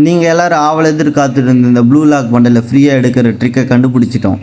நீங்கள் எல்லோரும் ஆவல் எதிர்காத்துட்டு இந்த ப்ளூ லாக் பண்டலில் ஃப்ரீயாக எடுக்கிற ட்ரிக்கை கண்டுபிடிச்சிட்டோம்.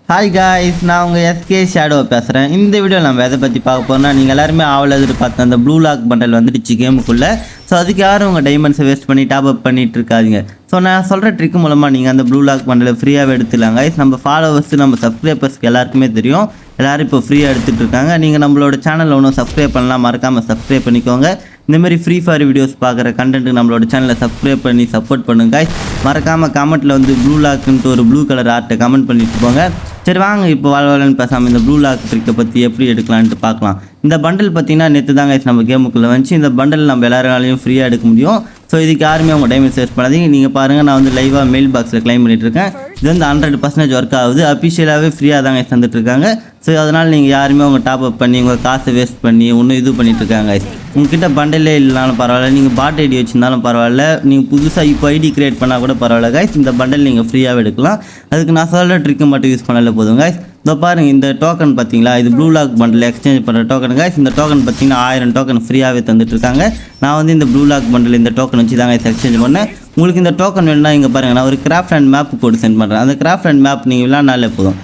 ஹாய் காய்ஸ், நான் உங்கள் எஸ்கே ஷேடோ பேசுகிறேன். இந்த வீடியோ நம்ம எதை பற்றி பார்க்க போகிறோம்னா, நீங்கள் எல்லாருமே ஆவல் எதிர்பார்த்த அந்த ப்ளூ லாக் பண்டல் வந்துடுச்சு கேமுக்குள்ளே. ஸோ அதுக்கு யாரும் உங்கள் டைமண்ட்ஸை வேஸ்ட் பண்ணி டாப் அப் பண்ணிட்டு இருக்காதிங்க. ஸோ நான் சொல்கிற ட்ரிக் மூலமாக நீங்கள் அந்த ப்ளூ லாக் பண்டலை ஃப்ரீயாகவே எடுத்துக்கலாம் காய்ஸ். நம்ம ஃபாலோவர்ஸ் நம்ம சப்ஸ்கிரைபர்ஸ்க்கு எல்லாருக்குமே தெரியும், எல்லோரும் இப்போ ஃப்ரீயாக எடுத்துகிட்டு இருக்காங்க. நீங்கள் நம்மளோட சேனலில் ஒன்றும் சப்ஸ்கிரைப் பண்ணலாம், மறக்காமல் சப்ஸ்கிரைப் பண்ணிக்கோங்க. இந்தமாரி ஃப்ரீ ஃபயர் வீடியோஸ் பார்க்குற கண்டென்ட்டு நம்மளோட சேனலை சப்ஸ்கிரைப் பண்ணி சப்போர்ட் பண்ணுங்க காய்ஸ். மறக்காமல் கமெண்ட்டில் வந்து ப்ளூ லாக்குன்ட்டு ஒரு ப்ளூ கலர் ஆர்ட்டை கமெண்ட் பண்ணிட்டு போங்க. சரி வாங்க இப்போ வாழ்வாளன்னு பேசாமல் இந்த ப்ளூ லாக் ட்ரிக்கை பற்றி எப்படி எடுக்கலான்ட்டு பார்க்கலாம். இந்த பண்டில் பார்த்தீங்கன்னா நேற்று தாங்க நம்ம கேமுக்குள்ளே வந்துச்சு. இந்த பண்டில் நம்ம எல்லாராலையும் ஃப்ரீயாக எடுக்க முடியும். ஸோ இதுக்கு யாருமே உங்கள் டைம் சேவ் பண்ணாதீங்க. நீங்கள் பாருங்கள், நான் வந்து லைவாக மெயில் பாக்ஸில் கிளைம் பண்ணிட்டுருக்கேன். இது வந்து 100% ஒர்க் ஆகுது. அஃபிஷியலாகவே ஃப்ரீயாக தாங்க தந்துட்டுருக்காங்க. ஸோ அதனால் நீங்கள் யாருமே உங்கள் டாப் அப் பண்ணி உங்கள் காசை வேஸ்ட் பண்ணி ஒன்றும் இது பண்ணிட்டுருக்காங்க. உங்ககிட்ட பண்டலே இல்லைனாலும் பரவாயில்ல, நீங்கள் பாட் ஐடி வச்சுருந்தாலும் பரவாயில்ல, நீங்கள் புதுசாக இப்போ ஐடி கிரியேட் பண்ணால் கூட பரவாயில்ல காய்ஸ். இந்த பண்டல் நீங்கள் ஃப்ரீயாகவே எடுக்கலாம். அதுக்கு நான் சொல்கிற ட்ரிக்கு மட்டும் யூஸ் பண்ணல போதும் காய்ஸ். இதோ பாருங்கள், இந்த டோக்கன் பார்த்தீங்களா, இது ப்ளூ லாக் பண்டில் எக்ஸ்சேஞ்ச் பண்ணுற டோக்கன் காய்ஸ். இந்த டோக்கன் பார்த்தீங்கன்னா 1000 டோக்கன் ஃப்ரீயாகவே தந்துட்டுருக்காங்க. நான் வந்து இந்த ப்ளூ லாக் பண்டில் இந்த டோக்கன் வச்சு தாங்க எக்ஸ்சேஞ்ச் பண்ணேன். உங்களுக்கு இந்த டோக்கன் வேணும்னா இங்கே பாருங்கள், நான் ஒரு craft and map code send பண்ணுறேன். அந்த கிராஃப்ட் அண்ட் மேப் நீங்கள் விளாட்னாலே போதும்.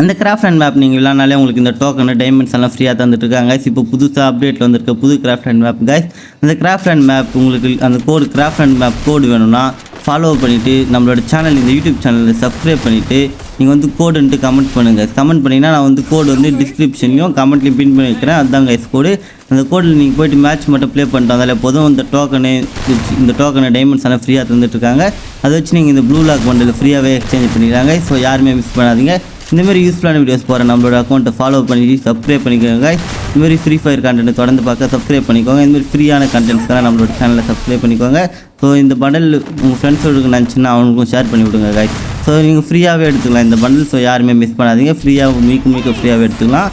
அந்த கிராஃப்ட் அண்ட் மேப் நீங்கள் விளாட்னாலே உங்களுக்கு இந்த டோக்கனு டைமண்ட்ஸ் எல்லாம் ஃப்ரீயாக தந்துட்டுருக்காங்க காய்ஸ். இப்போ புதுசாக அப்டேட்டில் வந்திருக்க புது கிராஃப்ட் அண்ட் மேப் காய்ஸ். அந்த கிராஃப்ட் அண்ட் மேப் உங்களுக்கு அந்த கோடு கிராஃப்ட் அண்ட் மேப் கோடு வேணும்னா ஃபாலோ பண்ணிவிட்டு நம்மளோட சேனல் இந்த யூடியூப் சேனலில் சப்ஸ்கிரைப் பண்ணிவிட்டு நீங்கள் வந்து கோடுன்ட்டு கமெண்ட் பண்ணுங்கள். கமெண்ட் பண்ணிங்கன்னா நான் வந்து கோடு வந்து டிஸ்கிரிப்ஷன்லையும் கமெண்ட்லையும் பின் பண்ணி வைக்கிறேன். அதுதான் கைஸ் கோடு. அந்த கோடில் நீங்கள் போய்ட்டு மேட்ச் மட்டும் ப்ளே பண்ணிட்டு வந்தாலே போதும். இந்த டோக்கனை டைமண்ட்ஸ் எல்லாம் ஃப்ரீயாக தந்துட்டுருக்காங்க. அதை வச்சு நீங்கள் இந்த ப்ளூ லாக் பண்டில் ஃப்ரீயாகவே எக்ஸ்சேஞ்ச் பண்ணிக்கிறாங்க. ஸோ யாருமே மிஸ் பண்ணாதீங்க. இந்தமாரி யூஸ்ஃபுல்லான வீடியோஸ் போகிற நம்மளோட அக்கௌண்ட்டை ஃபாலோ பண்ணிட்டு சப்ஸ்கிரைப் பண்ணிக்கோங்க. இதுமாரி ஃப்ரீ ஃபயர் கண்டென்ட் தொடர்ந்து பார்க்க சப்ஸ்கிரைப் பண்ணிக்கோங்க. இந்தமாதிரி ஃப்ரீயான கண்டென்ட்ஸ்க்கெல்லாம் நம்மளோட சேனலில் சப்ஸ்கிரைப் பண்ணிக்கோங்க. ஸோ இந்த பண்டல் உங்கள் ஃப்ரெண்ட்ஸோடு நினச்சின்னா அவங்களுக்கும் ஷேர் பண்ணி விடுங்க காய்ஸ். ஸோ நீங்கள் ஃப்ரீயாகவே எடுத்துக்கலாம் இந்த பண்டல். ஸோ யாருமே மிஸ் பண்ணாதீங்க, ஃப்ரீயாக மிக ஃப்ரீயாகவே எடுத்துக்கலாம்.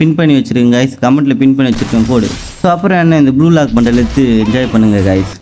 பின் பண்ணி வச்சுருங்க காய்ஸ், கமெண்ட்டில் பின் பண்ணி வச்சுருக்கேன் கோடு. ஸோ அப்புறம் என்ன, இந்த ப்ளூ லாக் பண்டல் எடுத்து என்ஜாய் பண்ணுங்கள் காய்ஸ்.